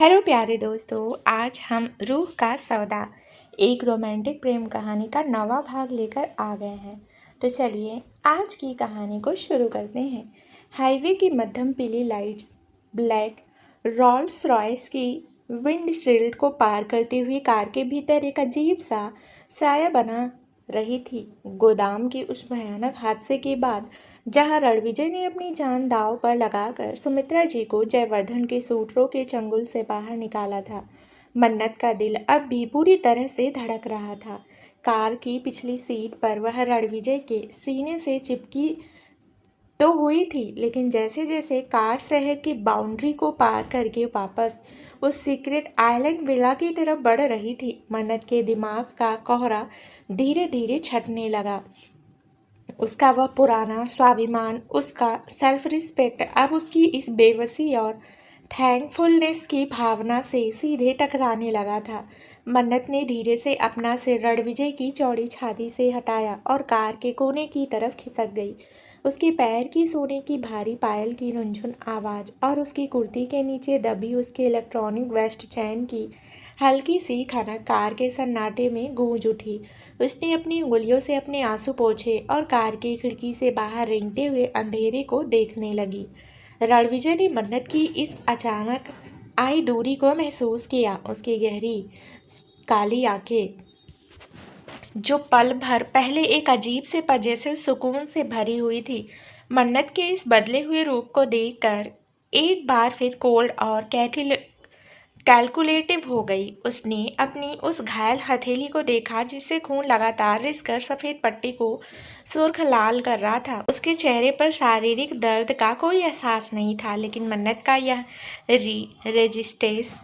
Hello प्यारे दोस्तों, आज हम रूह का सौदा एक रोमांटिक प्रेम कहानी का नवा भाग लेकर आ गए हैं। तो चलिए आज की कहानी को शुरू करते हैं। हाईवे की मध्यम पीली लाइट्स ब्लैक रोल्स रॉयस की विंडशील्ड को पार करती हुई कार के भीतर एक अजीब सा साया बना रही थी। गोदाम की उस भयानक हादसे के बाद जहां रणविजय ने अपनी जान दांव पर लगाकर सुमित्रा जी को जयवर्धन के सूत्रों के चंगुल से बाहर निकाला था, मन्नत का दिल अब भी पूरी तरह से धड़क रहा था। कार की पिछली सीट पर वह रणविजय के सीने से चिपकी तो हुई थी, लेकिन जैसे जैसे कार शहर की बाउंड्री को पार करके वापस उस सीक्रेट आइलैंड विला की तरफ बढ़ रही थी, मन्नत के दिमाग का कोहरा धीरे धीरे छटने लगा। उसका वह पुराना स्वाभिमान, उसका सेल्फ रिस्पेक्ट अब उसकी इस बेबसी और थैंकफुलनेस की भावना से सीधे टकराने लगा था। मन्नत ने धीरे से अपना सिर रणविजय की चौड़ी छाती से हटाया और कार के कोने की तरफ खिसक गई। उसके पैर की सोने की भारी पायल की रुनझुन आवाज़ और उसकी कुर्ती के नीचे दबी उसके इलेक्ट्रॉनिक वेस्ट चैन की हल्की सी खनक कार के सन्नाटे में गूंज उठी। उसने अपनी उंगलियों से अपने आंसू पोंछे और कार की खिड़की से बाहर रेंगते हुए अंधेरे को देखने लगी। रणविजय ने मन्नत की इस अचानक आई दूरी को महसूस किया। उसकी गहरी काली आंखें, जो पल भर पहले एक अजीब से पजेसिव सुकून से भरी हुई थी, मन्नत के इस बदले हुए रूप को देखकर एक बार फिर कोल्ड और कैलकुलेटिव हो गई। उसने अपनी उस घायल हथेली को देखा जिससे खून लगातार रिसकर सफ़ेद पट्टी को सुर्ख लाल कर रहा था। उसके चेहरे पर शारीरिक दर्द का कोई एहसास नहीं था, लेकिन मन्नत का यह रेजिस्टेंस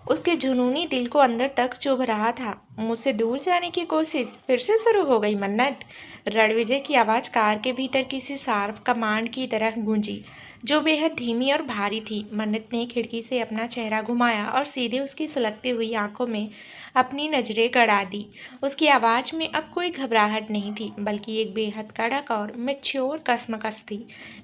उसके जुनूनी दिल को अंदर तक चुभ रहा था। मुझसे दूर जाने की कोशिश फिर से शुरू हो गई मन्नत। रणविजय की आवाज़ कार के भीतर किसी शार्प कमांड की तरह गूंजी, जो बेहद धीमी और भारी थी। मन्नत ने खिड़की से अपना चेहरा घुमाया और सीधे उसकी सुलगती हुई आंखों में अपनी नजरें गड़ा दी। उसकी आवाज़ में अब कोई घबराहट नहीं थी, बल्कि एक बेहद कड़क और मैच्योर कसमकस थी।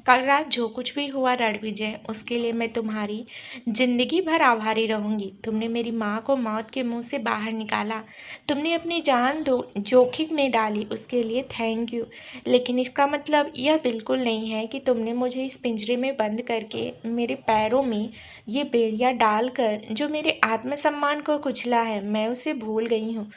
कल रात जो कुछ भी हुआ रणविजय, उसके लिए मैं तुम्हारी जिंदगी भर आभारी रहूंगी। तुमने मेरी माँ को मौत के मुंह से बाहर निकाला, तुमने अपनी जान जोखिम में डाली, उसके लिए थैंक यू। लेकिन इसका मतलब यह बिल्कुल नहीं है कि तुमने मुझे इस पिंजरे में बंद करके मेरे पैरों में ये बेड़ियाँ डालकर जो मेरे आत्मसम्मान को कुचला है, मैं उसे भूल गई हूँ।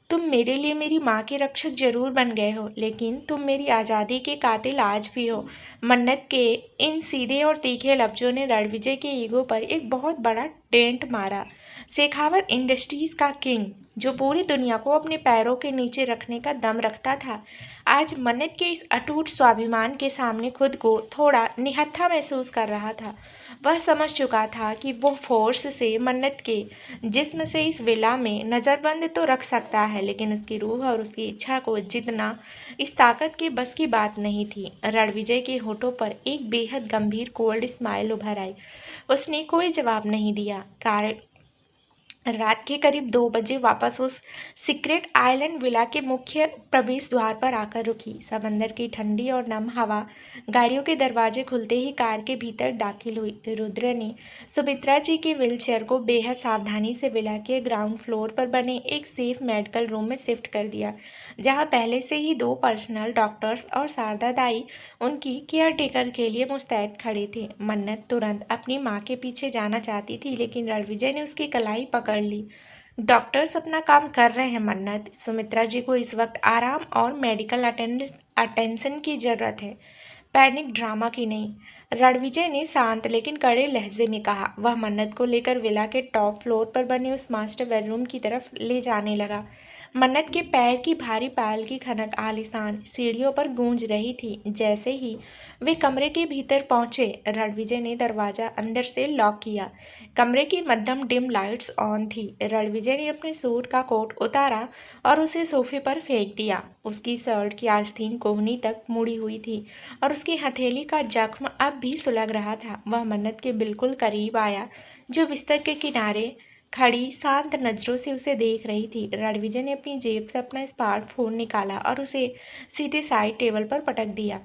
तुम मेरे लिए मेरी माँ के रक्षक जरूर बन गए हो, लेकिन तुम मेरी आज़ादी के कातिल आज भी हो। मन्नत के इन सीधे और तीखे लफ्जों ने रणविजय के ईगो पर एक बहुत बड़ा डेंट मारा। शेखावत इंडस्ट्रीज का किंग, जो पूरी दुनिया को अपने पैरों के नीचे रखने का दम रखता था, आज मन्नत के इस अटूट स्वाभिमान के सामने खुद को थोड़ा निहत्था महसूस कर रहा था। वह समझ चुका था कि वो फोर्स से मन्नत के जिस्म से इस विला में नज़रबंद तो रख सकता है, लेकिन उसकी रूह और उसकी इच्छा को जितना इस ताकत के बस की बात नहीं थी। रणविजय के होठों पर एक बेहद गंभीर कोल्ड स्माइल उभर आई। उसने कोई जवाब नहीं दिया। कारण रात के करीब 2 बजे वापस उस सीक्रेट आइलैंड विला के मुख्य प्रवेश द्वार पर आकर रुकी। समंदर की ठंडी और नम हवा गाड़ियों के दरवाजे खुलते ही कार के भीतर दाखिल हुई। रुद्र ने सुमित्रा जी के व्हीलचेयर को बेहद सावधानी से विला के ग्राउंड फ्लोर पर बने एक सेफ मेडिकल रूम में शिफ्ट कर दिया, जहां पहले से ही 2 पर्सनल डॉक्टर्स और शारदा दाई उनकी केयर टेकर के लिए मुस्तैद खड़े थे। मन्नत तुरंत अपनी माँ के पीछे जाना चाहती थी, लेकिन रणविजय ने उसकी कलाई पकड़ ली। डॉक्टर्स अपना काम कर रहे हैं मन्नत, सुमित्रा जी को इस वक्त आराम और मेडिकल अटेंशन की जरूरत है, पैनिक ड्रामा की नहीं। रणविजय ने शांत लेकिन कड़े लहजे में कहा। वह मन्नत को लेकर विला के टॉप फ्लोर पर बने उस मास्टर बेडरूम की तरफ ले जाने लगा। मन्नत के पैर की भारी पायल की खनक आलिशान सीढ़ियों पर गूंज रही थी। जैसे ही वे कमरे के भीतर पहुंचे, रणविजय ने दरवाजा अंदर से लॉक किया। कमरे की मध्यम डिम लाइट्स ऑन थी। रणविजय ने अपने सूट का कोट उतारा और उसे सोफे पर फेंक दिया। उसकी शर्ट की आस्तीन कोहनी तक मुड़ी हुई थी और उसकी हथेली का जख्म अब भी सुलग रहा था। वह मन्नत के बिल्कुल करीब आया, जो बिस्तर के किनारे खड़ी शांत नजरों से उसे देख रही थी। रणविजय ने अपनी जेब से अपना स्मार्टफोन निकाला और उसे सीधे साइड टेबल पर पटक दिया।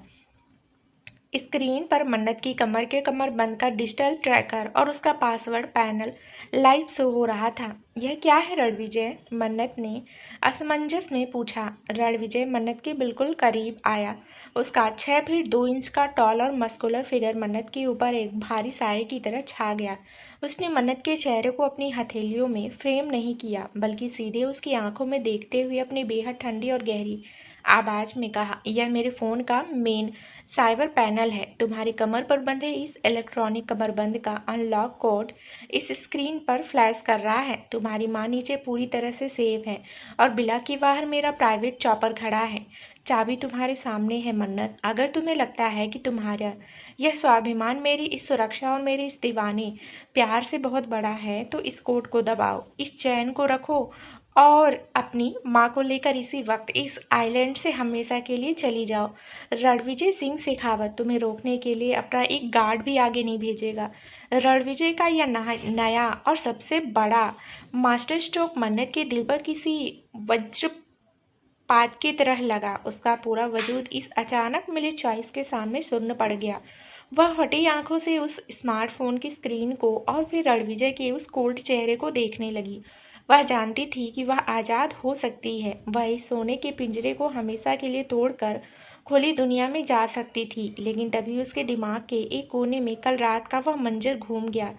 स्क्रीन पर मन्नत की कमर के कमरबंद का डिजिटल ट्रैकर और उसका पासवर्ड पैनल लाइव शो हो रहा था। यह क्या है रणविजय? मन्नत ने असमंजस में पूछा। रणविजय मन्नत के बिल्कुल करीब आया। उसका 6 फीट 2 इंच का टॉल और मस्कुलर फिगर मन्नत के ऊपर एक भारी साए की तरह छा गया। उसने मन्नत के चेहरे को अपनी हथेलियों में फ्रेम नहीं किया, बल्कि सीधे उसकी आंखों में देखते हुए अपनी बेहद ठंडी और गहरी आवाज में कहा, यह मेरे फ़ोन का मेन साइबर पैनल है। तुम्हारी कमर पर बंधे इस इलेक्ट्रॉनिक कमरबंद का अनलॉक कोड इस स्क्रीन पर फ्लैश कर रहा है। तुम्हारी माँ नीचे पूरी तरह से सेफ है और बिला के बाहर मेरा प्राइवेट चॉपर खड़ा है। चाबी तुम्हारे सामने है मन्नत। अगर तुम्हें लगता है कि तुम्हारा यह स्वाभिमान मेरी इस सुरक्षा और मेरे इस दीवाने प्यार से बहुत बड़ा है, तो इस कोड को दबाओ, इस चैन को रखो और अपनी माँ को लेकर इसी वक्त इस आइलैंड से हमेशा के लिए चली जाओ। रणविजय सिंह शेखावत तुम्हें रोकने के लिए अपना एक गार्ड भी आगे नहीं भेजेगा। रणविजय का यह नया और सबसे बड़ा मास्टर स्ट्रोक मन्नत के दिल पर किसी वज्रपात की तरह लगा। उसका पूरा वजूद इस अचानक मिले चॉइस के सामने सुन्न पड़ गया। वह फटी आंखों से उस स्मार्टफोन की स्क्रीन को और फिर रणविजय के उस कोल्ड चेहरे को देखने लगी। वह जानती थी कि वह आज़ाद हो सकती है। वह इस सोने के पिंजरे को हमेशा के लिए तोड़कर खुली दुनिया में जा सकती थी। लेकिन तभी उसके दिमाग के एक कोने में कल रात का वह मंजर घूम गया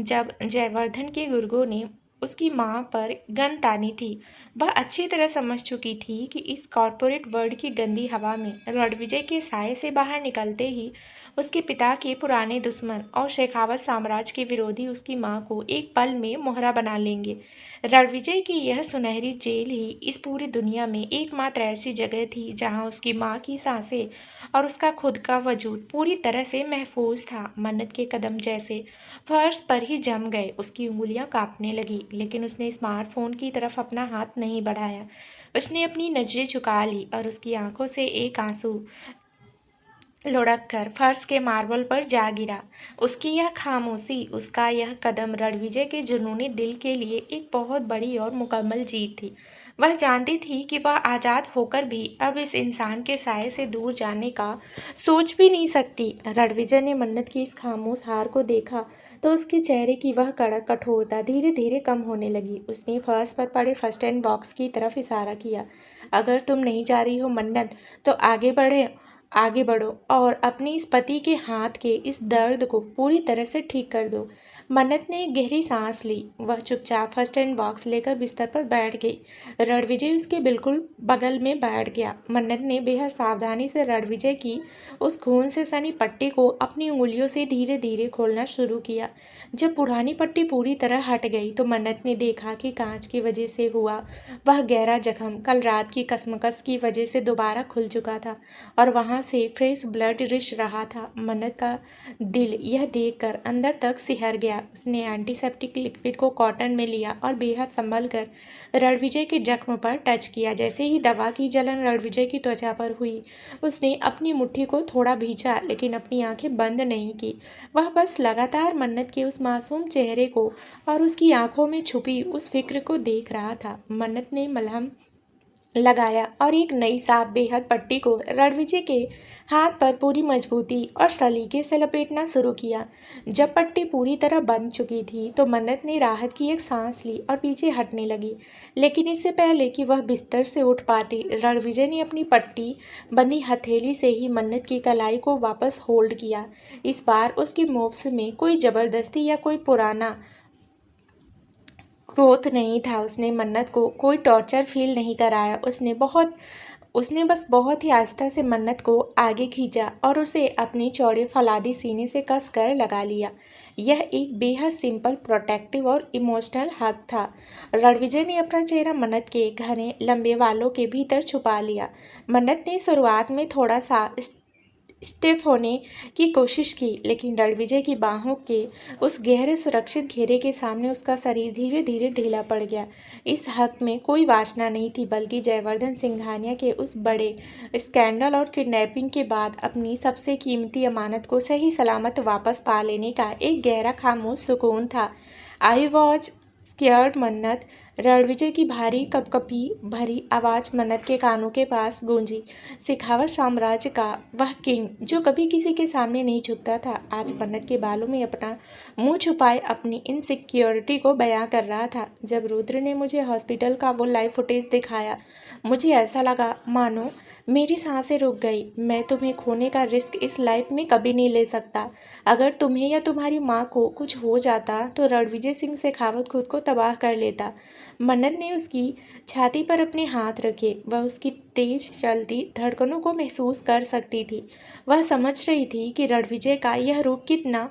जब जयवर्धन के गुर्गों ने उसकी माँ पर गन तानी थी। वह अच्छी तरह समझ चुकी थी कि इस कॉरपोरेट वर्ल्ड की गंदी हवा में रणविजय के साए से बाहर निकलते ही उसके पिता के पुराने दुश्मन और शेखावत साम्राज्य के विरोधी उसकी माँ को एक पल में मोहरा बना लेंगे। रणविजय की यह सुनहरी जेल ही इस पूरी दुनिया में एकमात्र ऐसी जगह थी जहाँ उसकी माँ की सांसें और उसका खुद का वजूद पूरी तरह से महफूज था। मन्नत के कदम जैसे फर्श पर ही जम गए। उसकी उंगलियां कांपने लगी, लेकिन उसने स्मार्टफोन की तरफ अपना हाथ नहीं बढ़ाया। उसने अपनी नजरें झुका ली और उसकी आंखों से एक आंसू लुढ़क कर फर्श के मार्बल पर जा गिरा। उसकी यह खामोशी, उसका यह कदम रणविजय के जुनूनी दिल के लिए एक बहुत बड़ी और मुकम्मल जीत थी। वह जानती थी कि वह आज़ाद होकर भी अब इस इंसान के साए से दूर जाने का सोच भी नहीं सकती। रणविजय ने मन्नत की इस खामोश हार को देखा तो उसके चेहरे की वह कड़क कठोरता धीरे धीरे कम होने लगी। उसने फर्श पर पड़े फर्स्ट एड बॉक्स की तरफ इशारा किया। अगर तुम नहीं जा रही हो मन्नत, तो आगे बढ़ो और अपने इस पति के हाथ के इस दर्द को पूरी तरह से ठीक कर दो। मन्नत ने एक गहरी सांस ली। वह चुपचाप फर्स्ट एड बॉक्स लेकर बिस्तर पर बैठ गई। रणविजय उसके बिल्कुल बगल में बैठ गया। मन्नत ने बेहद सावधानी से रणविजय की उस खून से सनी पट्टी को अपनी उंगलियों से धीरे धीरे खोलना शुरू किया। जब पुरानी पट्टी पूरी तरह हट गई तो मन्नत ने देखा कि कांच की वजह से हुआ वह गहरा जख्म कल रात की कसमकस की वजह से दोबारा खुल चुका था और वहाँ से फ्रेश ब्लड रिश रहा था। मन्नत का दिल यह देखकर अंदर तक सिहर गया। उसने एंटीसेप्टिक लिक्विड को कॉटन में लिया और बेहद संभल कर रणविजय के जख्म पर टच किया। जैसे ही दवा की जलन रणविजय की त्वचा पर हुई, उसने अपनी मुट्ठी को थोड़ा भींचा, लेकिन अपनी आंखें बंद नहीं की। वह बस लगातार मन्नत के उस मासूम चेहरे को और उसकी आंखों में छुपी उस फिक्र को देख रहा था। मन्नत ने मलहम लगाया और एक नई साफ बेहद पट्टी को रणविजय के हाथ पर पूरी मजबूती और सलीके से लपेटना शुरू किया। जब पट्टी पूरी तरह बंध चुकी थी तो मन्नत ने राहत की एक सांस ली और पीछे हटने लगी। लेकिन इससे पहले कि वह बिस्तर से उठ पाती, रणविजय ने अपनी पट्टी बंधी हथेली से ही मन्नत की कलाई को वापस होल्ड किया। इस बार उसकी मूव्स में कोई जबरदस्ती या कोई पुराना क्रोध नहीं था। उसने मन्नत को कोई टॉर्चर फील नहीं कराया। उसने बस बहुत ही आस्था से मन्नत को आगे खींचा और उसे अपनी चौड़े फलादी सीने से कस कर लगा लिया। यह एक बेहद सिंपल, प्रोटेक्टिव और इमोशनल हक था। रणविजय ने अपना चेहरा मन्नत के घने लंबे बालों के भीतर छुपा लिया। मन्नत ने शुरुआत में थोड़ा सा स्टिफ होने की कोशिश की, लेकिन रणविजय की बाहों के उस गहरे सुरक्षित घेरे के सामने उसका शरीर धीरे धीरे ढीला पड़ गया। इस हक में कोई वासना नहीं थी, बल्कि जयवर्धन सिंघानिया के उस बड़े स्कैंडल और किडनैपिंग के बाद अपनी सबसे कीमती अमानत को सही सलामत वापस पा लेने का एक गहरा खामोश सुकून था। आई वॉज स्केयर्ड मन्नत। रणविजय की भारी कपकपी भरी आवाज मन्नत के कानों के पास गूंजी। शेखावत साम्राज्य का वह किंग जो कभी किसी के सामने नहीं झुकता था, आज मन्नत के बालों में अपना मुंह छुपाए अपनी इनसिक्योरिटी को बयां कर रहा था। जब रुद्र ने मुझे हॉस्पिटल का वो लाइव फुटेज दिखाया, मुझे ऐसा लगा मानो मेरी सांसें रुक गई। मैं तुम्हें खोने का रिस्क इस लाइफ में कभी नहीं ले सकता। अगर तुम्हें या तुम्हारी माँ को कुछ हो जाता तो रणविजय सिंह शेखावत खुद को तबाह कर लेता। मन्नत ने उसकी छाती पर अपने हाथ रखे। वह उसकी तेज चलती धड़कनों को महसूस कर सकती थी। वह समझ रही थी कि रणविजय का यह रूप कितना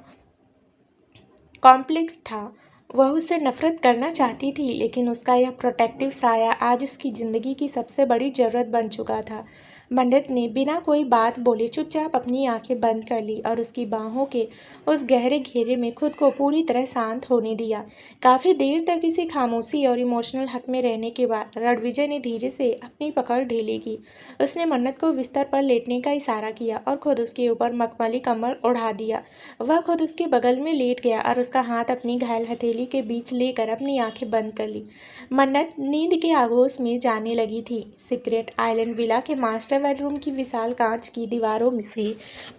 कॉम्प्लेक्स था। वह उससे नफरत करना चाहती थी, लेकिन उसका यह प्रोटेक्टिव साया आज उसकी जिंदगी की सबसे बड़ी जरूरत बन चुका था। मन्नत ने बिना कोई बात बोले चुपचाप अपनी आंखें बंद कर ली और उसकी बाहों के उस गहरे घेरे में खुद को पूरी तरह शांत होने दिया। काफी देर तक इसी खामोशी और इमोशनल हक में रहने के बाद रणविजय ने धीरे से अपनी पकड़ ढीली की। उसने मन्नत को बिस्तर पर लेटने का इशारा किया और खुद उसके ऊपर मखमली कम्बल उड़ा दिया। वह खुद उसके बगल में लेट गया और उसका हाथ अपनी घायल हथेली के बीच लेकर अपनी आंखें बंद कर ली। मन्नत नींद के आगोश में जाने लगी थी। सीक्रेट आइलैंड विला के मास्टर बेडरूम की विशाल कांच की दीवारों से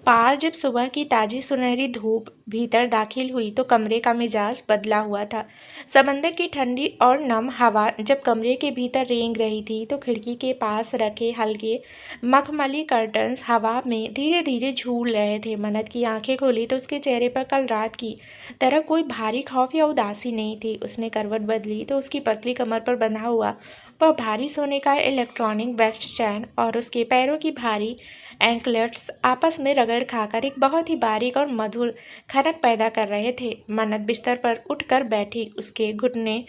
पार जब सुबह की ताजी सुनहरी धूप भीतर दाखिल हुई तो कमरे का मिजाज बदला हुआ था। समंदर की ठंडी और नम हवा जब कमरे के भीतर रेंग रही थी तो खिड़की के पास रखे हल्के मखमली कर्टन्स हवा में धीरे धीरे झूल रहे थे। मन्नत की आंखें खोली तो उसके चेहरे पर कल रात की तरह कोई भारी खौफ या उदासी नहीं थी। उसने करवट बदली तो उसकी पतली कमर पर बंधा हुआ वह भारी सोने का इलेक्ट्रॉनिक वेस्ट चैन और उसके पैरों की भारी एंकलेट्स आपस में रगड़ खाकर एक बहुत ही बारीक और मधुर खनक पैदा कर रहे थे। मन्नत बिस्तर पर उठकर बैठी। उसके घुटने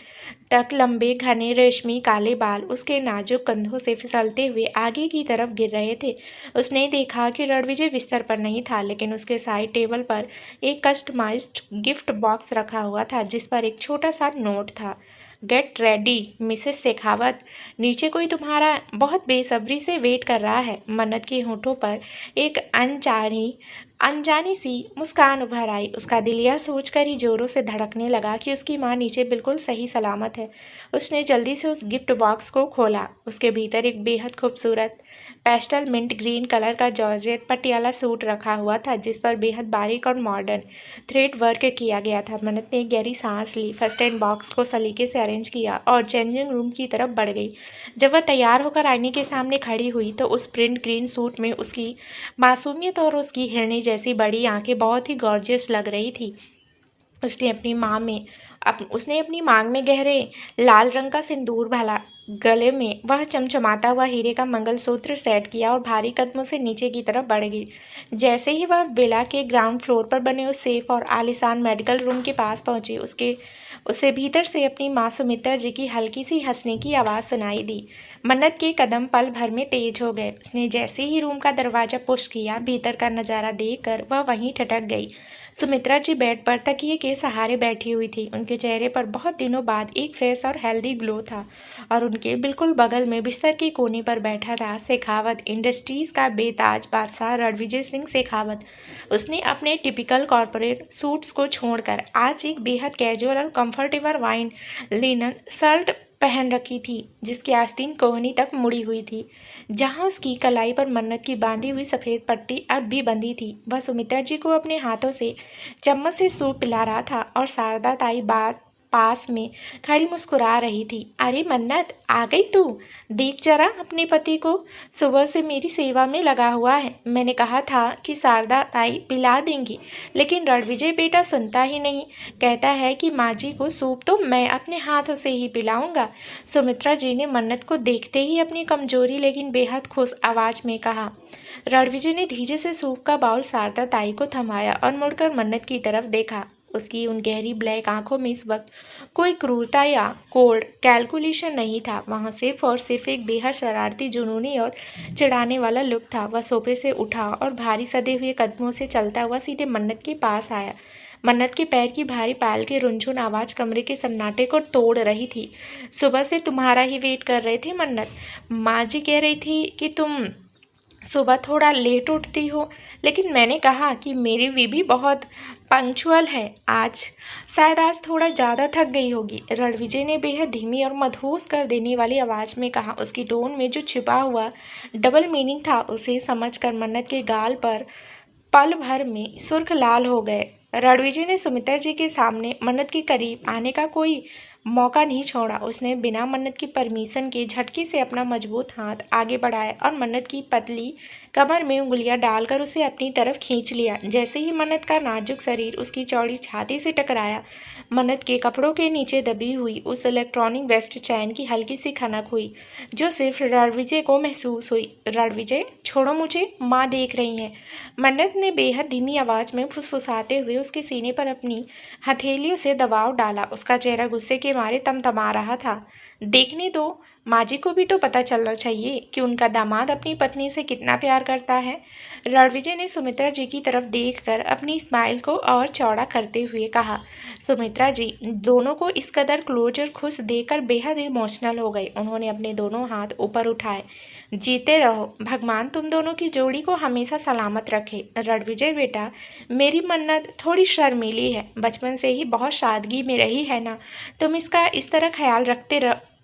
तक लंबे घने रेशमी काले बाल उसके नाजुक कंधों से फिसलते हुए आगे की तरफ गिर रहे थे। उसने देखा कि रणविजय बिस्तर पर नहीं था, लेकिन उसके साइड टेबल पर एक कस्टमाइज्ड गिफ्ट बॉक्स रखा हुआ था जिस पर एक छोटा सा नोट था। गेट रेडी मिसेस शेखावत, नीचे कोई तुम्हारा बहुत बेसब्री से वेट कर रहा है। मन्नत के होठों पर एक अनजानी सी मुस्कान उभर आई। उसका दिल यह सोचकर ही जोरों से धड़कने लगा कि उसकी माँ नीचे बिल्कुल सही सलामत है। उसने जल्दी से उस गिफ्ट बॉक्स को खोला। उसके भीतर एक बेहद खूबसूरत पेस्टल मिंट ग्रीन कलर का जॉर्जेट पटियाला सूट रखा हुआ था जिस पर बेहद बारीक और मॉडर्न थ्रेड वर्क किया गया था। मन्नत ने गहरी सांस ली, फर्स्ट एड बॉक्स को सलीके से अरेंज किया और चेंजिंग रूम की तरफ बढ़ गई। जब वह तैयार होकर आईने के सामने खड़ी हुई तो उस प्रिंट ग्रीन सूट में उसकी मासूमियत और उसकी हिरनी जैसी बड़ी आंखें बहुत ही गॉर्जियस लग रही थी। उसने अपनी मांग में गहरे लाल रंग का सिंदूर भला, गले में वह चमचमाता हुआ हीरे का मंगलसूत्र सेट किया और भारी कदमों से नीचे की तरफ बढ़ गई। जैसे ही वह विला के ग्राउंड फ्लोर पर बने उस सेफ और आलीशान मेडिकल रूम के पास पहुंची, उसे भीतर से अपनी माँ सुमित्रा जी की हल्की सी हंसने की आवाज़ सुनाई दी। मन्नत के कदम पल भर में तेज हो गए। उसने जैसे ही रूम का दरवाज़ा पुश किया, भीतर का नज़ारा देखकर वह वहीं ठटक गई। सुमित्रा जी बेड पर तकिए के सहारे बैठी हुई थी। उनके चेहरे पर बहुत दिनों बाद एक फ्रेश और हेल्दी ग्लो था और उनके बिल्कुल बगल में बिस्तर के कोने पर बैठा था शेखावत इंडस्ट्रीज का बेताज बादशाह रणविजय सिंह शेखावत। उसने अपने टिपिकल कॉरपोरेट सूट्स को छोड़कर आज एक बेहद कैजुअल और कंफर्टेबल वाइन लिनन शर्ट पहन रखी थी जिसकी आस्तीन कोहनी तक मुड़ी हुई थी। जहां उसकी कलाई पर मन्नत की बांधी हुई सफ़ेद पट्टी अब भी बंधी थी। वह सुमित्रा जी को अपने हाथों से चम्मच से सूप पिला रहा था और शारदा ताई पास में खड़ी मुस्कुरा रही थी। अरे मन्नत, आ गई तू? देख जरा अपने पति को, सुबह से मेरी सेवा में लगा हुआ है। मैंने कहा था कि शारदा ताई पिला देंगी, लेकिन रणविजय बेटा सुनता ही नहीं। कहता है कि माँ जी को सूप तो मैं अपने हाथों से ही पिलाऊंगा। सुमित्रा जी ने मन्नत को देखते ही अपनी कमजोरी लेकिन बेहद खुश आवाज में कहा। रणविजय ने धीरे से सूप का बाउल शारदा ताई को थमाया और मुड़कर मन्नत की तरफ देखा। उसकी उन गहरी ब्लैक आंखों में इस वक्त कोई क्रूरता या कोल्ड कैलकुलेशन नहीं था। वहाँ सिर्फ और सिर्फ एक बेहद शरारती, जुनूनी और चिढ़ाने वाला लुक था। वह सोफे से उठा और भारी सदे हुए कदमों से चलता हुआ सीधे मन्नत के पास आया। मन्नत के पैर की भारी पायल की रुनझुन आवाज़ कमरे के सन्नाटे को तोड़ रही थी। सुबह से तुम्हारा ही वेट कर रहे थे मन्नत। माँ जी कह रही थी कि तुम सुबह थोड़ा लेट उठती हो, लेकिन मैंने कहा कि मेरी बीबी बहुत पंक्चुअल है। आज शायद आज थोड़ा ज़्यादा थक गई होगी, रणविजय ने बेहद धीमी और मदहोश कर देने वाली आवाज़ में कहा। उसकी टोन में जो छिपा हुआ डबल मीनिंग था उसे समझकर मन्नत के गाल पर पल भर में सुर्ख लाल हो गए। रणविजय ने सुमित्रा जी के सामने मन्नत के करीब आने का कोई मौका नहीं छोड़ा। उसने बिना मन्नत की परमिशन के झटके से अपना मजबूत हाथ आगे बढ़ाया और मन्नत की पतली कमर में उंगलियां डालकर उसे अपनी तरफ खींच लिया। जैसे ही मन्नत का नाजुक शरीर उसकी चौड़ी छाती से टकराया, मन्नत के कपड़ों के नीचे दबी हुई उस इलेक्ट्रॉनिक वेस्ट चैन की हल्की सी खनक हुई, जो सिर्फ रणविजय को महसूस हुई। रणविजय, छोड़ो मुझे, माँ देख रही हैं। मन्नत ने बेहद धीमी आवाज़ में फुसफुसाते हुए उसके सीने पर अपनी हथेलियों से दबाव डाला। उसका चेहरा गुस्से के मारे तमतमा रहा था। देखने दो, माँ जी को भी तो पता चलना चाहिए कि उनका दामाद अपनी पत्नी से कितना प्यार करता है। रणविजय ने सुमित्रा जी की तरफ देखकर अपनी स्माइल को और चौड़ा करते हुए कहा। सुमित्रा जी दोनों को इस कदर क्लोज और खुश देखकर बेहद इमोशनल हो गई। उन्होंने अपने दोनों हाथ ऊपर उठाए। जीते रहो, भगवान तुम दोनों की जोड़ी को हमेशा सलामत रखे। रणविजय बेटा, मेरी मन्नत थोड़ी शर्मीली है, बचपन से ही बहुत सादगी में रही है ना, तुम इसका इस तरह ख्याल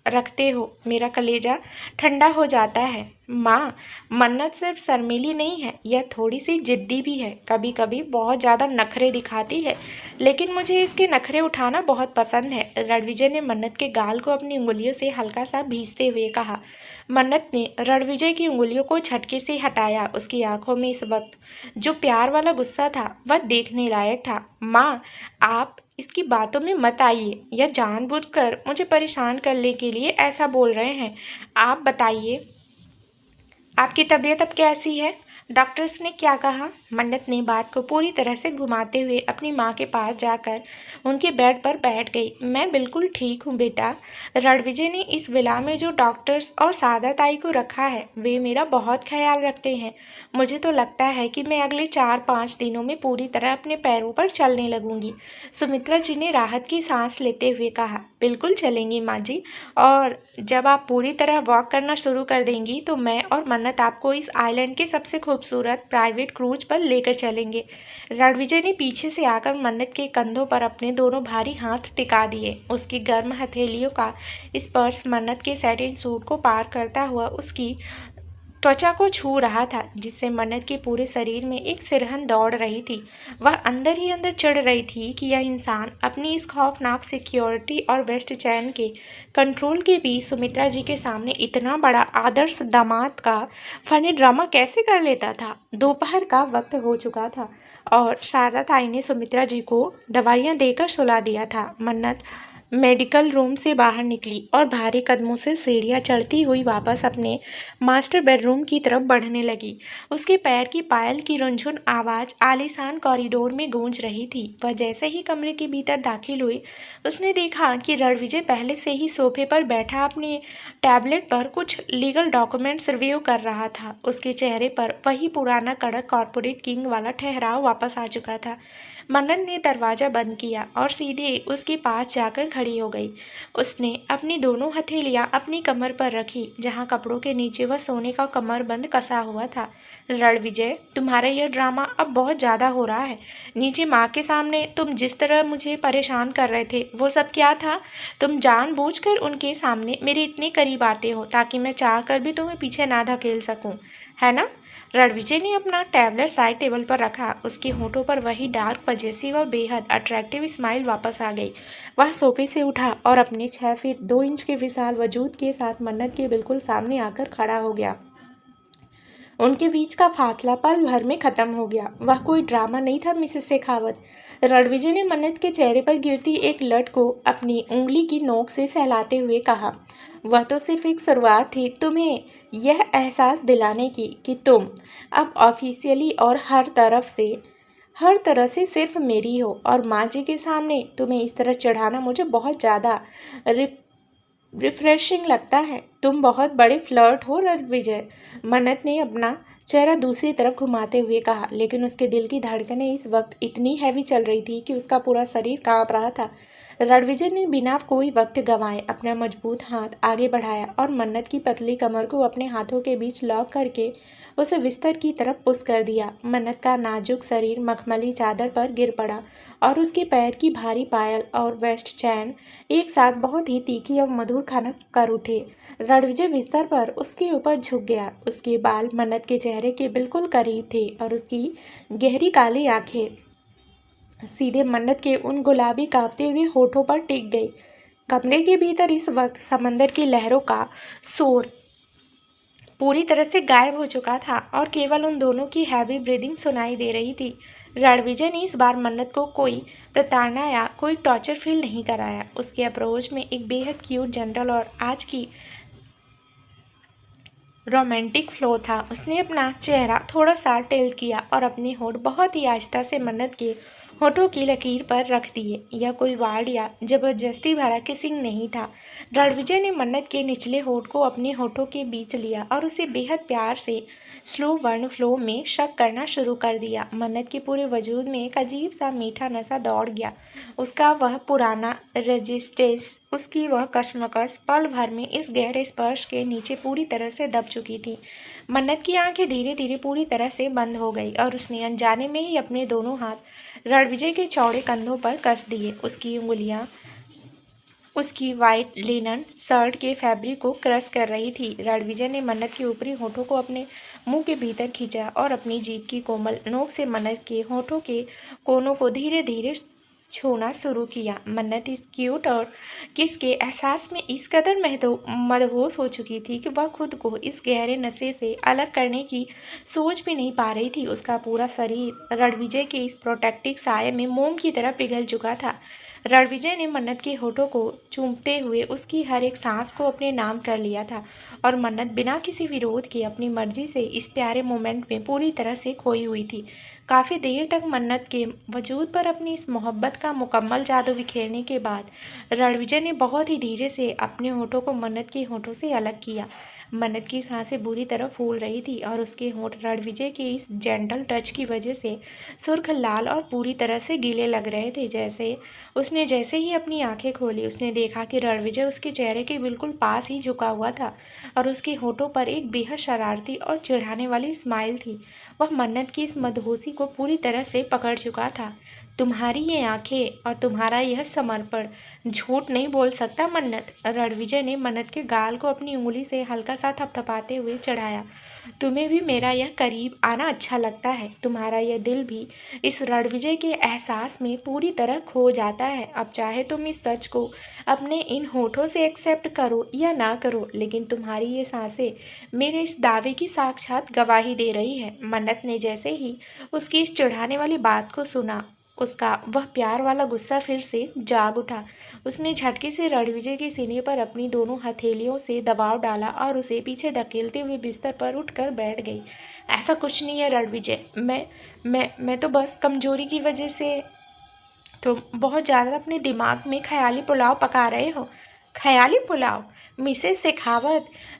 रखते हो, मेरा कलेजा ठंडा हो जाता है। माँ, मन्नत सिर्फ शर्मीली नहीं है, यह थोड़ी सी जिद्दी भी है, कभी कभी बहुत ज़्यादा नखरे दिखाती है, लेकिन मुझे इसके नखरे उठाना बहुत पसंद है। रणविजय ने मन्नत के गाल को अपनी उंगलियों से हल्का सा भींचते हुए कहा। मन्नत ने रणविजय की उंगलियों को झटके से हटाया। उसकी आंखों में इस वक्त जो प्यार वाला गुस्सा था वह देखने लायक था। माँ, आप इसकी बातों में मत आइए, यह जानबूझकर मुझे परेशान करने के लिए ऐसा बोल रहे हैं। आप बताइए, आपकी तबीयत अब कैसी है? डॉक्टर्स ने क्या कहा? मन्नत ने बात को पूरी तरह से घुमाते हुए अपनी माँ के पास जाकर उनके बेड पर बैठ गई। मैं बिल्कुल ठीक हूँ बेटा। रणविजय ने इस विला में जो डॉक्टर्स और सादा ताई को रखा है वे मेरा बहुत ख्याल रखते हैं। मुझे तो लगता है कि मैं अगले 4-5 दिनों में पूरी तरह अपने पैरों पर चलने लगूंगी। सुमित्रा जी ने राहत की सांस लेते हुए कहा। बिल्कुल चलेंगी माँ जी, और जब आप पूरी तरह वॉक करना शुरू कर देंगी तो मैं और मन्नत आपको इस आइलैंड के सबसे खूबसूरत प्राइवेट क्रूज पर लेकर चलेंगे। रणविजय ने पीछे से आकर मन्नत के कंधों पर अपने दोनों भारी हाथ टिका दिए। उसकी गर्म हथेलियों का स्पर्श मन्नत के सैटिन सूट को पार करता हुआ उसकी त्वचा को छू रहा था, जिससे मन्नत के पूरे शरीर में एक सिरहन दौड़ रही थी। वह अंदर ही अंदर चिढ़ रही थी कि यह इंसान अपनी इस खौफनाक सिक्योरिटी और वेस्ट चैन के कंट्रोल के बीच सुमित्रा जी के सामने इतना बड़ा आदर्श दामाद का फनी ड्रामा कैसे कर लेता था। दोपहर का वक्त हो चुका था और शारदा ताई ने सुमित्रा जी को दवाइयाँ देकर सुला दिया था। मन्नत मेडिकल रूम से बाहर निकली और भारी कदमों से सीढ़ियाँ चढ़ती हुई वापस अपने मास्टर बेडरूम की तरफ बढ़ने लगी। उसके पैर की पायल की रुनझुन आवाज़ आलीशान कॉरिडोर में गूंज रही थी। वह जैसे ही कमरे के भीतर दाखिल हुई, उसने देखा कि रणविजय पहले से ही सोफे पर बैठा अपने टैबलेट पर कुछ लीगल डॉक्यूमेंट्स रिव्यू कर रहा था। उसके चेहरे पर वही पुराना कड़क कॉर्पोरेट किंग वाला ठहराव वापस आ चुका था। मन्नत ने दरवाज़ा बंद किया और सीधे उसके पास जाकर खड़ी हो गई। उसने अपनी दोनों हथेलियां अपनी कमर पर रखी, जहां कपड़ों के नीचे वह सोने का कमरबंद कसा हुआ था। रणविजय, तुम्हारा यह ड्रामा अब बहुत ज़्यादा हो रहा है। नीचे माँ के सामने तुम जिस तरह मुझे परेशान कर रहे थे वो सब क्या था? तुम जानबूझकर उनके सामने मेरे इतने करीब आते हो ताकि मैं चाह कर भी तुम्हें पीछे ना धकेल सकूं, है ना? रणविजय ने अपना टैबलेट साइड टेबल पर रखा। उसके होठों पर वही डार्क पजेसिव और बेहद अट्रैक्टिव स्माइल वापस आ गई। वह सोफे से उठा और अपने 6 फीट 2 इंच के विशाल वजूद के साथ मन्नत के बिल्कुल सामने आकर खड़ा हो गया। उनके बीच का फासला पल भर में खत्म हो गया। वह कोई ड्रामा नहीं था मिसेस शेखावत। रणविजय ने मन्नत के चेहरे पर गिरती एक लट को अपनी उंगली की नोक से सहलाते हुए कहा। वह तो सिर्फ एक शुरुआत थी, तुम्हें यह एहसास दिलाने की कि तुम अब ऑफिशियली और हर तरह से सिर्फ मेरी हो, और माँ जी के सामने तुम्हें इस तरह चढ़ाना मुझे बहुत ज़्यादा रिफ्रेशिंग लगता है। तुम बहुत बड़े फ्लर्ट हो रणविजय। मन्नत ने अपना चेहरा दूसरी तरफ घुमाते हुए कहा, लेकिन उसके दिल की धड़कनें इस वक्त इतनी हैवी चल रही थी कि उसका पूरा शरीर कांप रहा था। रणविजय ने बिना कोई वक्त गंवाए अपना मजबूत हाथ आगे बढ़ाया और मन्नत की पतली कमर को अपने हाथों के बीच लॉक करके उसे बिस्तर की तरफ पुश कर दिया। मन्नत का नाजुक शरीर मखमली चादर पर गिर पड़ा और उसके पैर की भारी पायल और वेस्ट चैन एक साथ बहुत ही तीखी और मधुर खनक कर उठे। रणविजय बिस्तर पर उसके ऊपर झुक गया। उसके बाल मन्नत के चेहरे के बिल्कुल करीब थे और उसकी गहरी काली आंखें सीधे मन्नत के उन गुलाबी कांपते हुए होठों पर टिक गई। कमरे के भीतर इस वक्त समंदर की लहरों का शोर पूरी तरह से गायब हो चुका था और केवल उन दोनों की हैवी ब्रीदिंग सुनाई दे रही थी। रणविजय ने इस बार मन्नत को कोई प्रताड़ना या कोई टॉर्चर फील नहीं कराया। उसके अप्रोच में एक बेहद क्यूट, जनरल और आज की रोमांटिक फ्लो था। उसने अपना चेहरा थोड़ा सा टिल्ट किया और अपने होठ बहुत ही आहिस्ता से मन्नत के होठों की लकीर पर रख दिए। यह कोई वार्ड या जबरदस्ती भरा किसिंग नहीं था। रणविजय ने मन्नत के निचले होठ को अपने होठों के बीच लिया और उसे बेहद प्यार से स्लो बर्न फ्लो में शक करना शुरू कर दिया। मन्नत के पूरे वजूद में एक अजीब सा मीठा नशा दौड़ गया। उसका वह पुराना रेजिस्टेंस, उसकी वह कशमकश पल भर में इस गहरे स्पर्श के नीचे पूरी तरह से दब चुकी थी। मन्नत की आंखें धीरे धीरे पूरी तरह से बंद हो गई और उसने अनजाने में ही अपने दोनों हाथ रणविजय के चौड़े कंधों पर कस दिए। उसकी उंगलियां उसकी वाइट लिनन शर्ट के फैब्रिक को क्रश कर रही थी। रणविजय ने मन्नत के ऊपरी होठों को अपने मुंह के भीतर खींचा और अपनी जीभ की कोमल नोक से मन्नत के होठों के कोनों को धीरे धीरे छूना शुरू किया। मन्नत इस क्यूट और किस के एहसास में इस कदर मदहोश हो चुकी थी कि वह खुद को इस गहरे नशे से अलग करने की सोच भी नहीं पा रही थी। उसका पूरा शरीर रणविजय के इस प्रोटेक्टिव साये में मोम की तरह पिघल चुका था। रणविजय ने मन्नत के होठों को चूमते हुए उसकी हर एक सांस को अपने नाम कर लिया था और मन्नत बिना किसी विरोध के अपनी मर्जी से इस प्यारे मोमेंट में पूरी तरह से खोई हुई थी। काफ़ी देर तक मन्नत के वजूद पर अपनी इस मोहब्बत का मुकम्मल जादू बिखेरने के बाद रणविजय ने बहुत ही धीरे से अपने होठों को मन्नत के होठों से अलग किया। मन्नत की सांसें बुरी तरह फूल रही थी और उसके होंठ रणविजय के इस जेंटल टच की वजह से सुर्ख लाल और पूरी तरह से गीले लग रहे थे। जैसे ही अपनी आंखें खोली, उसने देखा कि रणविजय उसके चेहरे के बिल्कुल पास ही झुका हुआ था और उसके होठों पर एक बेहद शरारती और चिढ़ाने वाली स्माइल थी। वह मन्नत की इस मदहोशी को पूरी तरह से पकड़ चुका था। तुम्हारी ये आंखें और तुम्हारा यह समर्पण झूठ नहीं बोल सकता मन्नत। रणविजय ने मन्नत के गाल को अपनी उंगली से हल्का सा थपथपाते हुए चढ़ाया। तुम्हें भी मेरा यह करीब आना अच्छा लगता है। तुम्हारा यह दिल भी इस रणविजय के एहसास में पूरी तरह खो जाता है। अब चाहे तुम इस सच को अपने इन होठों से एक्सेप्ट करो या ना करो, लेकिन तुम्हारी ये सांसें मेरे इस दावे की साक्षात गवाही दे रही है। मन्नत ने जैसे ही उसकी इस चिढ़ाने वाली बात को सुना, उसका वह प्यार वाला गुस्सा फिर से जाग उठा। उसने झटके से रणविजय के सीने पर अपनी दोनों हथेलियों से दबाव डाला और उसे पीछे धकेलते हुए बिस्तर पर उठकर बैठ गई। ऐसा कुछ नहीं है रणविजय, मैं तो बस कमजोरी की वजह से। तुम बहुत ज़्यादा अपने दिमाग में ख्याली पुलाव पका रहे हो। ख्याली पुलाव? मिसेस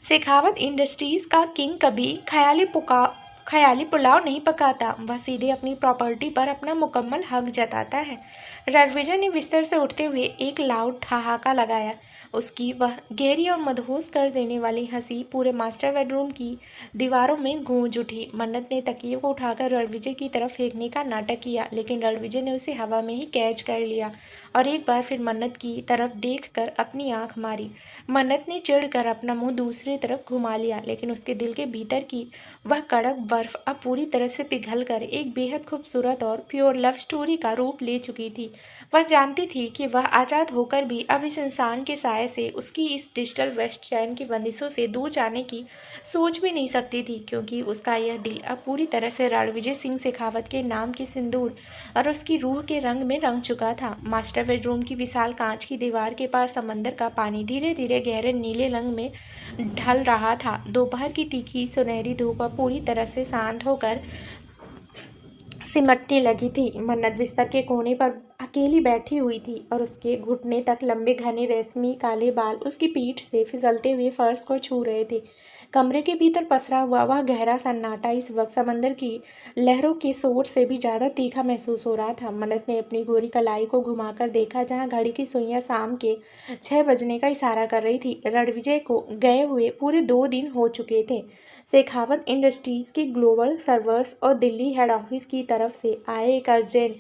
शेखावत इंडस्ट्रीज़ का किंग कभी ख्याली पुलाव नहीं पकाता। वह सीधे अपनी प्रॉपर्टी पर अपना मुकम्मल हक जताता है। रणविजय ने बिस्तर से उठते हुए एक लाउड ठहाका लगाया। उसकी वह गहरी और मदहोश कर देने वाली हंसी पूरे मास्टर बेडरूम की दीवारों में गूंज उठी। मन्नत ने तकिए को उठाकर रणविजय की तरफ फेंकने का नाटक किया, लेकिन रणविजय ने उसे हवा में ही कैच कर लिया और एक बार फिर मन्नत की तरफ देखकर अपनी आंख मारी। मन्नत ने चिढ़कर अपना मुंह दूसरी तरफ घुमा लिया, लेकिन उसके दिल के भीतर की वह कड़क बर्फ अब पूरी तरह से पिघलकर एक बेहद खूबसूरत और प्योर लव स्टोरी का रूप ले चुकी थी। वह जानती थी कि वह आज़ाद होकर भी अब इस इंसान के साये से, उसकी इस डिजिटल वेस्ट चैन की बंदिशों से दूर जाने की सोच भी नहीं सकती थी, क्योंकि उसका यह दिल अब पूरी तरह से रणविजय सिंह शेखावत के नाम की सिंदूर और उसकी रूह के रंग में रंग चुका था। मास्टर बेडरूम की विशाल कांच की दीवार के पास समंदर का पानी धीरे धीरे गहरे नीले रंग में ढल रहा था। दोपहर की तीखी सुनहरी धूप अब पूरी तरह से शांत होकर सिमटने लगी थी। मन्नत बिस्तर के कोने पर अकेली बैठी हुई थी और उसके घुटने तक लंबे घने रेशमी काले बाल उसकी पीठ से फिसलते हुए फर्श को छू रहे थे। कमरे के भीतर पसरा हुआ वह गहरा सन्नाटा इस वक्त समंदर की लहरों के शोर से भी ज्यादा तीखा महसूस हो रहा था। मन्नत ने अपनी गोरी कलाई को घुमाकर देखा, जहां घड़ी की सुइयां शाम के 6 बजने का इशारा कर रही थी। रणविजय को गए हुए पूरे 2 दिन हो चुके थे। शेखावत इंडस्ट्रीज के ग्लोबल सर्वर्स और दिल्ली हेड ऑफिस की तरफ से आए एक अर्जेंट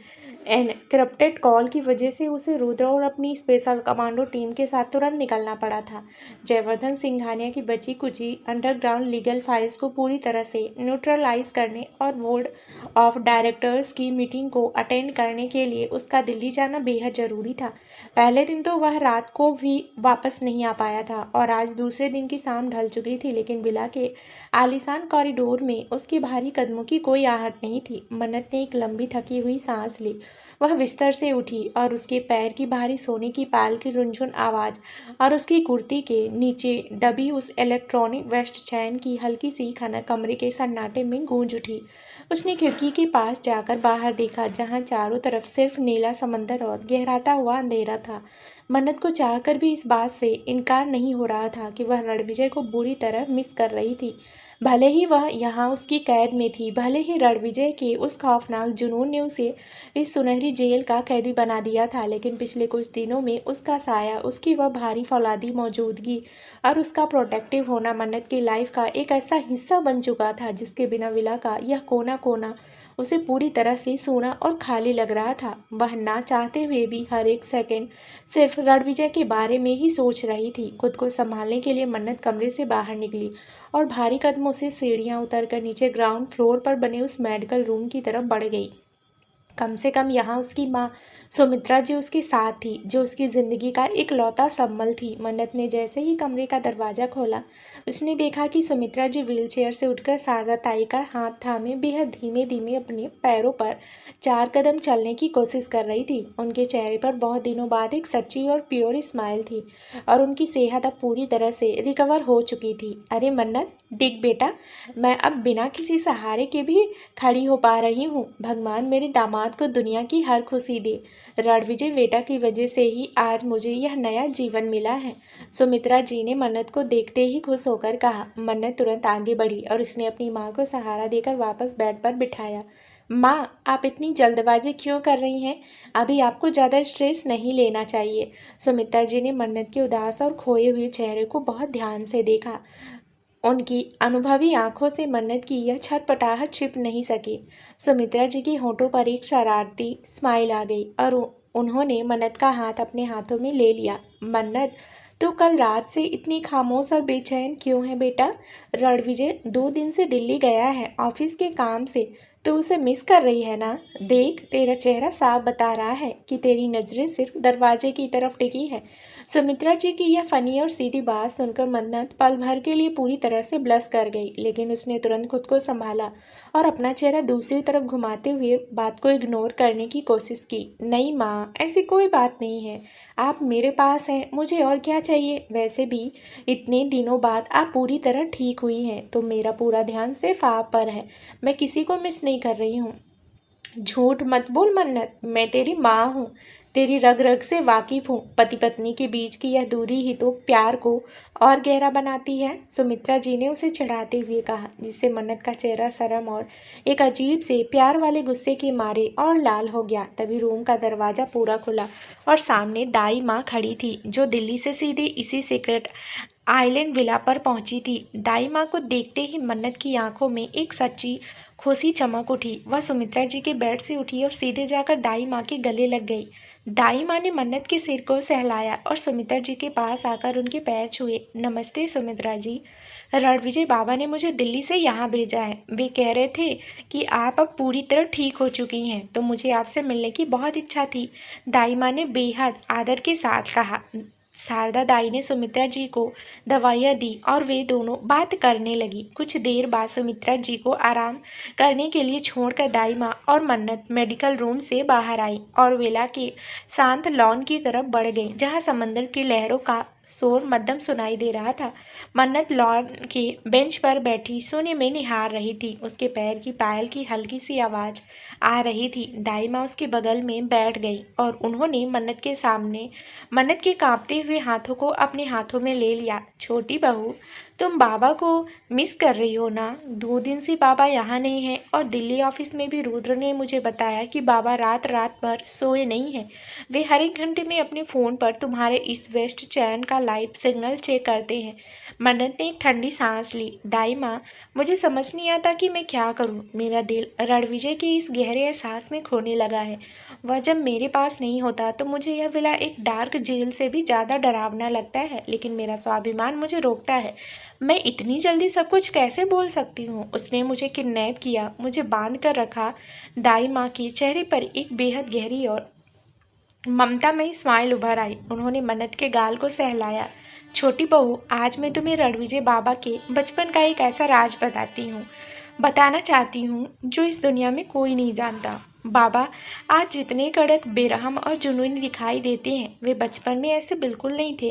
एनक्रिप्टेड कॉल की वजह से उसे रुद्र और अपनी स्पेशल कमांडो टीम के साथ तुरंत निकलना पड़ा था। जयवर्धन सिंघानिया की बची कुची अंडरग्राउंड लीगल फाइल्स को पूरी तरह से न्यूट्रलाइज करने और बोर्ड ऑफ डायरेक्टर्स की मीटिंग को अटेंड करने के लिए उसका दिल्ली जाना बेहद जरूरी था। पहले दिन तो वह रात को भी वापस नहीं आ पाया था और आज दूसरे दिन की शाम ढल चुकी थी, लेकिन विला के आलीशान कॉरिडोर में उसके भारी कदमों की कोई आहट नहीं थी। मन्नत ने एक लंबी थकी हुई सांस ली। वह बिस्तर से उठी और उसके पैर की भारी सोने की पायल की रुनझुन आवाज और उसकी कुर्ती के नीचे दबी उस इलेक्ट्रॉनिक वेस्ट चैन की हल्की सी खनक कमरे के सन्नाटे में गूंज उठी। उसने खिड़की के पास जाकर बाहर देखा, जहां चारों तरफ सिर्फ नीला समंदर और गहराता हुआ अंधेरा था। मन्नत को चाहकर भी इस बात से इनकार नहीं हो रहा था कि वह रणविजय को बुरी तरह मिस कर रही थी। भले ही वह यहाँ उसकी कैद में थी, भले ही रणविजय के उस खौफनाक जुनून ने उसे इस सुनहरी जेल का कैदी बना दिया था, लेकिन पिछले कुछ दिनों में उसका साया, उसकी वह भारी फौलादी मौजूदगी और उसका प्रोटेक्टिव होना मन्नत की लाइफ का एक ऐसा हिस्सा बन चुका था जिसके बिना विला का यह कोना कोना उसे पूरी तरह से सूना और खाली लग रहा था। वह ना चाहते हुए भी हर एक सेकंड सिर्फ रणविजय के बारे में ही सोच रही थी। खुद को संभालने के लिए मन्नत कमरे से बाहर निकली और भारी कदमों से सीढ़ियां उतरकर नीचे ग्राउंड फ्लोर पर बने उस मेडिकल रूम की तरफ बढ़ गई। कम से कम यहाँ उसकी माँ सुमित्रा जी उसके साथ थी, जो उसकी जिंदगी का इकलौता संबल थी। मन्नत ने जैसे ही कमरे का दरवाजा खोला, उसने देखा कि सुमित्रा जी व्हीलचेयर से उठकर शारदा ताई का हाथ थामे बेहद धीमे धीमे अपने पैरों पर 4 कदम चलने की कोशिश कर रही थी। उनके चेहरे पर बहुत दिनों बाद एक सच्ची और प्योर स्माइल थी और उनकी सेहत अब पूरी तरह से रिकवर हो चुकी थी। अरे मन्नत, दिख बेटा, मैं अब बिना किसी सहारे के भी खड़ी हो पा रही हूँ। भगवान मेरे दामाद को दुनिया की हर खुशी दे। रणविजय बेटा की वजह से ही आज मुझे यह नया जीवन मिला है, सुमित्रा जी ने मन्नत को देखते ही खुश होकर कहा। मन्नत तुरंत आगे बढ़ी और उसने अपनी माँ को सहारा देकर वापस बेड पर बिठाया। माँ, आप इतनी जल्दबाजी क्यों कर रही हैं? अभी आपको ज़्यादा स्ट्रेस नहीं लेना चाहिए। सुमित्रा जी ने मन्नत के उदास और खोए हुए चेहरे को बहुत ध्यान से देखा। उनकी अनुभवी आंखों से मन्नत की यह छटपटाहट छिप नहीं सकी। सुमित्रा जी की होठों पर एक शरारती स्माइल आ गई और उन्होंने मन्नत का हाथ अपने हाथों में ले लिया। मन्नत, तू कल रात से इतनी खामोश और बेचैन क्यों है बेटा? रणविजय 2 दिन से दिल्ली गया है ऑफिस के काम से। तू उसे मिस कर रही है ना? देख, तेरा चेहरा साफ बता रहा है कि तेरी नजरें सिर्फ दरवाजे की तरफ टिकी है। सुमित्रा जी की यह फनी और सीधी बात सुनकर मन्नत पल भर के लिए पूरी तरह से ब्लश कर गई, लेकिन उसने तुरंत खुद को संभाला और अपना चेहरा दूसरी तरफ घुमाते हुए बात को इग्नोर करने की कोशिश की। नहीं माँ, ऐसी कोई बात नहीं है। आप मेरे पास हैं, मुझे और क्या चाहिए? वैसे भी इतने दिनों बाद आप पूरी तरह ठीक हुई हैं, तो मेरा पूरा ध्यान सिर्फ आप पर है। मैं किसी को मिस नहीं कर रही हूँ। झूठ मत बोल मन्नत, मैं तेरी माँ हूँ, तेरी रग रग से वाकिफ हूँ। पति पत्नी के बीच की यह दूरी ही तो प्यार को और गहरा बनाती है, सुमित्रा जी ने उसे चिढ़ाते हुए कहा, जिससे मन्नत का चेहरा शर्म और एक अजीब से प्यार वाले गुस्से के मारे और लाल हो गया। तभी रूम का दरवाजा पूरा खुला और सामने दाई माँ खड़ी थी, जो दिल्ली से सीधे इसी सीक्रेट आइलैंड विला पर पहुंची थी। दाई माँ को देखते ही मन्नत की आंखों में एक सच्ची खुशी चमक उठी। वह सुमित्रा जी के बेड से उठी और सीधे जाकर दाई माँ के गले लग गई। दाई माँ ने मन्नत के सिर को सहलाया और सुमित्रा जी के पास आकर उनके पैर छुए। नमस्ते सुमित्रा जी, रणविजय बाबा ने मुझे दिल्ली से यहाँ भेजा है। वे कह रहे थे कि आप अब पूरी तरह ठीक हो चुकी हैं, तो मुझे आपसे मिलने की बहुत इच्छा थी, दाई माँ ने बेहद आदर के साथ कहा। शारदा दाई ने सुमित्रा जी को दवाइयाँ दी और वे दोनों बात करने लगी। कुछ देर बाद सुमित्रा जी को आराम करने के लिए छोड़कर दाई माँ और मन्नत मेडिकल रूम से बाहर आई और वेला के शांत लॉन की तरफ बढ़ गई, जहाँ समंदर की लहरों का शोर मध्यम सुनाई दे रहा था। मन्नत लॉन के बेंच पर बैठी शून्य में निहार रही थी। उसके पैर की पायल की हल्की सी आवाज आ रही थी। दाई माँ उसके बगल में बैठ गई और उन्होंने मन्नत के कांपते हुए हाथों को अपने हाथों में ले लिया। छोटी बहू, तुम बाबा को मिस कर रही हो ना? 2 दिन से बाबा यहाँ नहीं है और दिल्ली ऑफिस में भी रुद्र ने मुझे बताया कि बाबा रात रात भर सोए नहीं हैं। वे हर एक घंटे में अपने फ़ोन पर तुम्हारे ईस्ट वेस्ट चैन का लाइव सिग्नल चेक करते हैं। मन्नत ने एक ठंडी सांस ली। दाई माँ, मुझे समझ नहीं आता कि मैं क्या करूँ। मेरा दिल रणविजय के इस गहरे एहसास में खोने लगा है। वह जब मेरे पास नहीं होता तो मुझे यह विला एक डार्क जेल से भी ज़्यादा डरावना लगता है, लेकिन मेरा स्वाभिमान मुझे रोकता है। मैं इतनी जल्दी सब कुछ कैसे बोल सकती हूँ? उसने मुझे किडनैप किया, मुझे बांध कर रखा। दाई माँ के चेहरे पर एक बेहद गहरी और ममता में स्माइल उभर आई। उन्होंने मन्नत के गाल को सहलाया। छोटी बहू, आज मैं तुम्हें रणविजय बाबा के बचपन का एक ऐसा राज बताना चाहती हूँ जो इस दुनिया में कोई नहीं जानता। बाबा आज जितने कड़क, बेरहम और जुनूनी दिखाई देते हैं, वे बचपन में ऐसे बिल्कुल नहीं थे।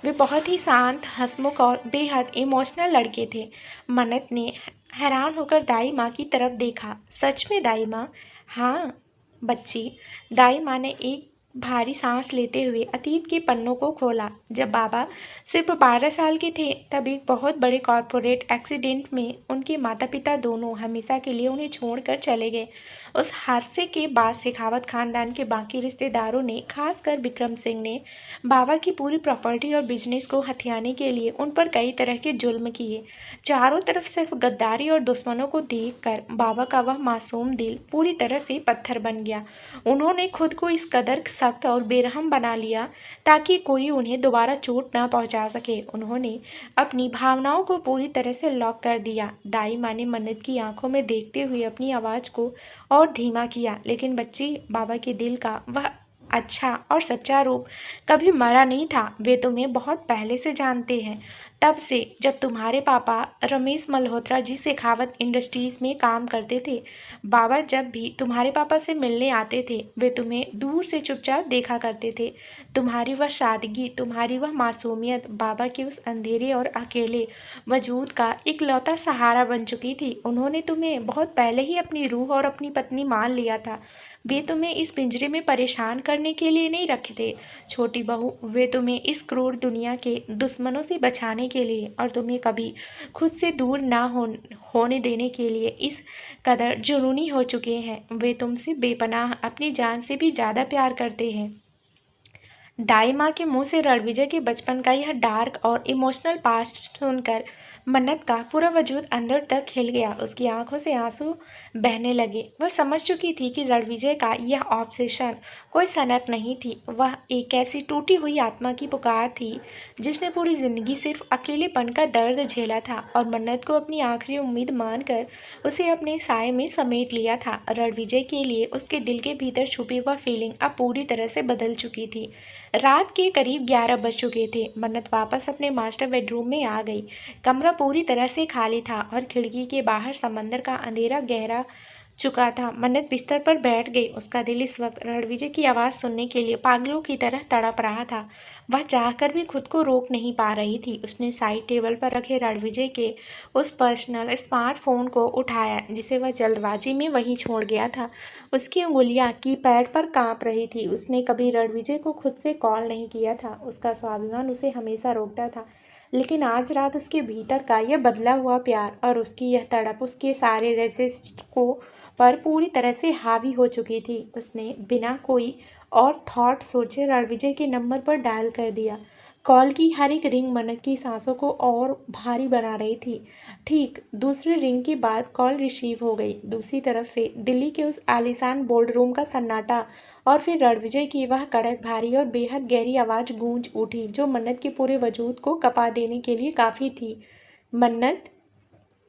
वे बहुत ही शांत, हंसमुख और बेहद इमोशनल लड़के थे। मन्नत ने हैरान होकर दाई माँ की तरफ देखा। सच में दाई माँ? हाँ बच्ची, दाई माँ ने एक भारी सांस लेते हुए अतीत के पन्नों को खोला। जब बाबा सिर्फ 12 साल के थे, तब एक बहुत बड़े कॉरपोरेट एक्सीडेंट में उनके माता पिता दोनों हमेशा के लिए उन्हें छोड़कर चले गए। उस हादसे के बाद शेखावत खानदान के बाकी रिश्तेदारों ने, खासकर विक्रम सिंह ने, बाबा की पूरी प्रॉपर्टी और बिजनेस को हथियाने के लिए उन पर कई तरह के जुल्म किए। चारों तरफ सिर्फ गद्दारी और दुश्मनों को देखकर बाबा का वह मासूम दिल पूरी तरह से पत्थर बन गया। उन्होंने खुद को इस कदर सख्त और बेरहम बना लिया ताकि कोई उन्हें दोबारा चोट न पहुंचा सके। उन्होंने अपनी भावनाओं को पूरी तरह से लॉक कर दिया। दाई माँ ने मन्नत की आंखों में देखते हुए अपनी आवाज़ को और धीमा किया। लेकिन बच्ची, बाबा के दिल का वह अच्छा और सच्चा रूप कभी मरा नहीं था। वे तुम्हें बहुत पहले से जानते हैं, तब से जब तुम्हारे पापा रमेश मल्होत्रा जी शेखावत इंडस्ट्रीज में काम करते थे। बाबा जब भी तुम्हारे पापा से मिलने आते थे, वे तुम्हें दूर से चुपचाप देखा करते थे। तुम्हारी वह सादगी, तुम्हारी वह मासूमियत बाबा के उस अंधेरे और अकेले वजूद का इकलौता सहारा बन चुकी थी। उन्होंने तुम्हें बहुत पहले ही अपनी रूह और अपनी पत्नी मान लिया था। वे तुम्हें इस पिंजरे में परेशान करने के लिए नहीं रखे थे छोटी बहू, वे तुम्हें इस क्रूर दुनिया के दुश्मनों से बचाने के लिए और तुम्हें कभी खुद से दूर ना होने देने के लिए इस कदर जुनूनी हो चुके हैं। वे तुमसे बेपनाह, अपनी जान से भी ज़्यादा प्यार करते हैं। दाई माँ के मुंह से रणविजय के बचपन का यह डार्क और इमोशनल पास्ट सुनकर मन्नत का पूरा वजूद अंदर तक हिल गया। उसकी आंखों से आंसू बहने लगे। वह समझ चुकी थी कि रणविजय का यह ऑब्सेशन कोई सनक नहीं थी, वह एक ऐसी टूटी हुई आत्मा की पुकार थी जिसने पूरी जिंदगी सिर्फ अकेलेपन का दर्द झेला था और मन्नत को अपनी आखिरी उम्मीद मानकर उसे अपने साए में समेट लिया था। रणविजय के लिए उसके दिल के भीतर छुपी वह फीलिंग अब पूरी तरह से बदल चुकी थी। रात के करीब 11 बज चुके थे। मन्नत वापस अपने मास्टर बेडरूम में आ गई। कमरा पूरी तरह से खाली था और खिड़की के बाहर समंदर का अंधेरा गहरा चुका था। मन्नत बिस्तर पर बैठ गई। उसका दिल इस वक्त रणविजय की आवाज़ सुनने के लिए पागलों की तरह तड़प रहा था। वह चाहकर भी खुद को रोक नहीं पा रही थी। उसने साइड टेबल पर रखे रणविजय के उस पर्सनल स्मार्टफोन को उठाया जिसे वह जल्दबाजी में वहीं छोड़ गया था। उसकी उंगलियां कीपैड पर कांप रही थी। उसने कभी रणविजय को खुद से कॉल नहीं किया था। उसका स्वाभिमान उसे हमेशा रोकता था, लेकिन आज रात उसके भीतर का यह बदला हुआ प्यार और उसकी यह तड़प उसके सारे रेजिस्ट को पर पूरी तरह से हावी हो चुकी थी। उसने बिना कोई और थॉट सोचे रणविजय के नंबर पर डायल कर दिया। कॉल की हर एक रिंग मन्नत की सांसों को और भारी बना रही थी। ठीक दूसरे रिंग के बाद कॉल रिसीव हो गई। दूसरी तरफ से दिल्ली के उस आलीशान बोर्ड रूम का सन्नाटा और फिर रणविजय की वह कड़क, भारी और बेहद गहरी आवाज़ गूंज उठी जो मन्नत के पूरे वजूद को कपा देने के लिए काफ़ी थी। मन्नत,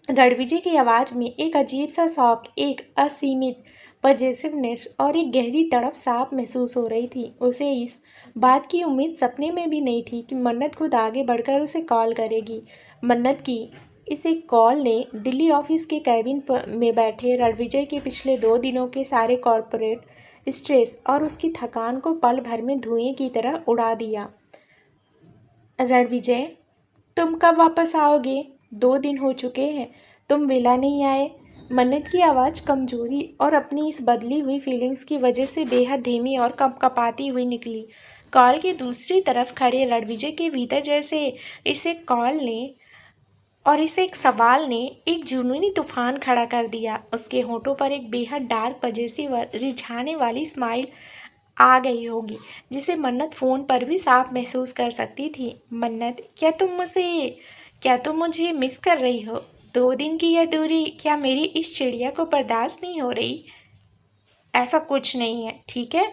रणविजय की आवाज़ में एक अजीब सा शौक, एक असीमित पजेसिवनेस और एक गहरी तड़प साफ महसूस हो रही थी। उसे इस बात की उम्मीद सपने में भी नहीं थी कि मन्नत खुद आगे बढ़कर उसे कॉल करेगी। मन्नत की इस एक कॉल ने दिल्ली ऑफिस के कैबिन में बैठे रणविजय के पिछले 2 दिनों के सारे कॉरपोरेट स्ट्रेस और उसकी थकान को पल भर में धुएं की तरह उड़ा दिया। रणविजय, तुम कब वापस आओगे? 2 दिन हो चुके हैं, तुम विला नहीं आए। मन्नत की आवाज़ कमजोरी और अपनी इस बदली हुई फीलिंग्स की वजह से बेहद धीमी और कपकपाती हुई निकली। कॉल की दूसरी तरफ खड़े रणविजय के भीतर जैसे इसे कॉल ने और इसे एक सवाल ने एक जुनूनी तूफान खड़ा कर दिया। उसके होठों पर एक बेहद डार्क पजेसिव रिझाने वाली स्माइल आ गई होगी, जिसे मन्नत फ़ोन पर भी साफ महसूस कर सकती थी। मन्नत, क्या तुम मुझे मिस कर रही हो? 2 दिन की यह दूरी क्या मेरी इस चिड़िया को बर्दाश्त नहीं हो रही? ऐसा कुछ नहीं है, ठीक है।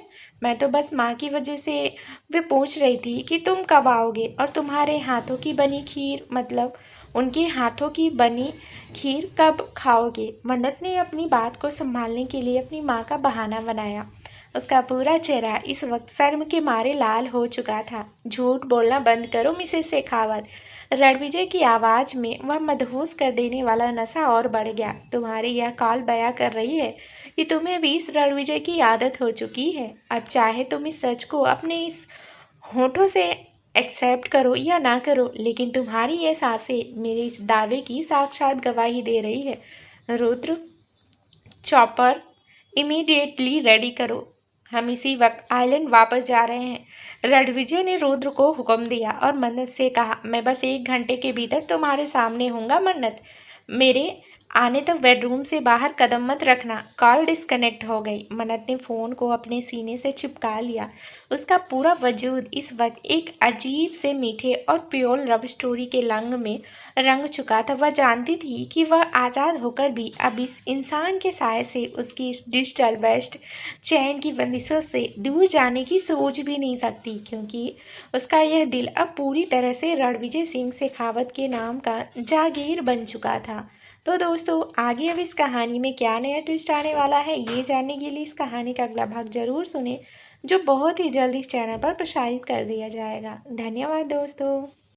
मैं तो बस माँ की वजह से वे पूछ रही थी कि तुम कब आओगे और तुम्हारे हाथों की बनी खीर, मतलब उनके हाथों की बनी खीर कब खाओगे? मन्नत ने अपनी बात को संभालने के लिए अपनी माँ का बहाना बनाया। उसका पूरा चेहरा इस वक्त शर्म के मारे लाल हो चुका था। झूठ बोलना बंद करो मिसेस शेखावत। रणविजय की आवाज़ में वह मदहोश कर देने वाला नशा और बढ़ गया। तुम्हारी यह कॉल बयां कर रही है कि तुम्हें भी इस रणविजय की आदत हो चुकी है। अब चाहे तुम इस सच को अपने इस होठों से एक्सेप्ट करो या ना करो, लेकिन तुम्हारी ये सांसें मेरे इस दावे की साक्षात गवाही दे रही है। रुद्र, चॉपर इमीडिएटली रेडी करो। हम इसी वक्त आइलैंड वापस जा रहे हैं। रणविजय ने रुद्र को हुक्म दिया और मन्नत से कहा, मैं बस 1 घंटे के भीतर तुम्हारे सामने हूँगा मन्नत। मेरे आने तक बेडरूम से बाहर कदम मत रखना। कॉल डिस्कनेक्ट हो गई। मन्नत ने फ़ोन को अपने सीने से चिपका लिया। उसका पूरा वजूद इस वक्त एक अजीब से मीठे और प्योर लव स्टोरी के रंग चुका था। वह जानती थी कि वह आज़ाद होकर भी अब इस इंसान के साय से, उसकी इस डिजिटल बेस्ट चैन की बंदिशों से दूर जाने की सोच भी नहीं सकती, क्योंकि उसका यह दिल अब पूरी तरह से रणविजय सिंह शेखावत के नाम का जागीर बन चुका था। तो दोस्तों, आगे अब इस कहानी में क्या नया ट्विस्ट आने वाला है, ये जानने के लिए इस कहानी का अगला भाग जरूर सुने, जो बहुत ही जल्द इस चैनल पर प्रसारित कर दिया जाएगा। धन्यवाद दोस्तों।